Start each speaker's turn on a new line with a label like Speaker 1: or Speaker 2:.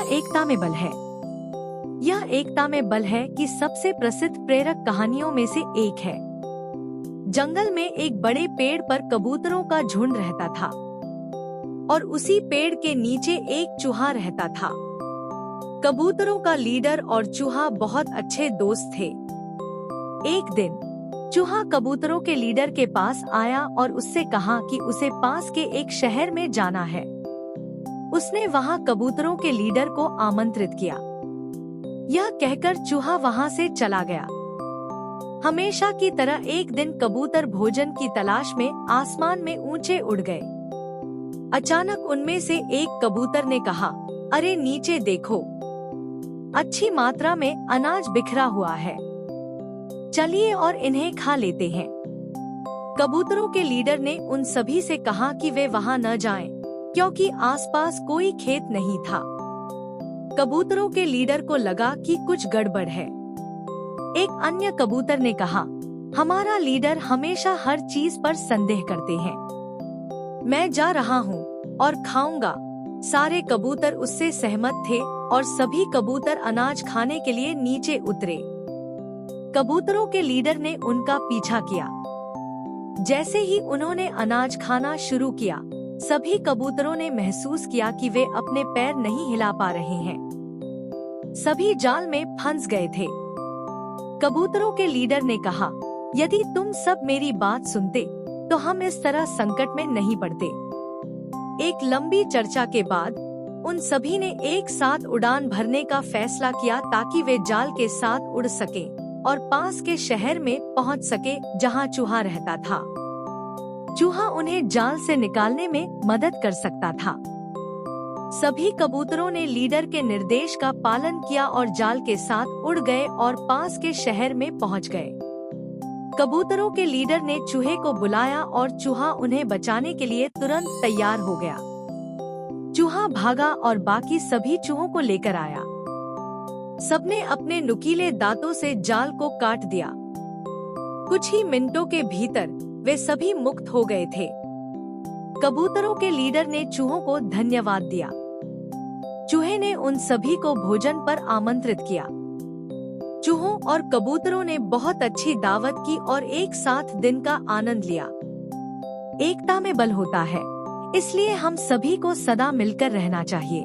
Speaker 1: एकता में बल है। यह एकता में बल है कि सबसे प्रसिद्ध प्रेरक कहानियों में से एक है। जंगल में एक बड़े पेड़ पर कबूतरों का झुंड रहता था और उसी पेड़ के नीचे एक चूहा रहता था। कबूतरों का लीडर और चूहा बहुत अच्छे दोस्त थे। एक दिन चूहा कबूतरों के लीडर के पास आया और उससे कहा कि उसे पास के एक शहर में जाना है। उसने वहां कबूतरों के लीडर को आमंत्रित किया। यह कहकर चूहा वहां से चला गया। हमेशा की तरह एक दिन कबूतर भोजन की तलाश में आसमान में ऊंचे उड़ गए। अचानक उनमें से एक कबूतर ने कहा, अरे नीचे देखो, अच्छी मात्रा में अनाज बिखरा हुआ है, चलिए और इन्हें खा लेते हैं। कबूतरों के लीडर ने उन सभी से कहा कि वे वहां न जाएं, क्योंकि आसपास कोई खेत नहीं था। कबूतरों के लीडर को लगा कि कुछ गड़बड़ है। एक अन्य कबूतर ने कहा, हमारा लीडर हमेशा हर चीज पर संदेह करते हैं, मैं जा रहा हूँ और खाऊंगा। सारे कबूतर उससे सहमत थे और सभी कबूतर अनाज खाने के लिए नीचे उतरे। कबूतरों के लीडर ने उनका पीछा किया। जैसे ही उन्होंने अनाज खाना शुरू किया, सभी कबूतरों ने महसूस किया कि वे अपने पैर नहीं हिला पा रहे हैं। सभी जाल में फंस गए थे। कबूतरों के लीडर ने कहा, यदि तुम सब मेरी बात सुनते तो हम इस तरह संकट में नहीं पड़ते। एक लंबी चर्चा के बाद उन सभी ने एक साथ उड़ान भरने का फैसला किया ताकि वे जाल के साथ उड़ सकें और पास के शहर में पहुंच सके जहां चूहा रहता था। चूहा उन्हें जाल से निकालने में मदद कर सकता था। सभी कबूतरों ने लीडर के निर्देश का पालन किया और जाल के साथ उड़ गए और पास के शहर में पहुंच गए। कबूतरों के लीडर ने चूहे को बुलाया और चूहा उन्हें बचाने के लिए तुरंत तैयार हो गया। चूहा भागा और बाकी सभी चूहों को लेकर आया। सबने अपने नुकीले दांतों से जाल को काट दिया। कुछ ही मिनटों के भीतर वे सभी मुक्त हो गए थे। कबूतरों के लीडर ने चूहों को धन्यवाद दिया। चूहे ने उन सभी को भोजन पर आमंत्रित किया। चूहों और कबूतरों ने बहुत अच्छी दावत की और एक साथ दिन का आनंद लिया। एकता में बल होता है, इसलिए हम सभी को सदा मिलकर रहना चाहिए।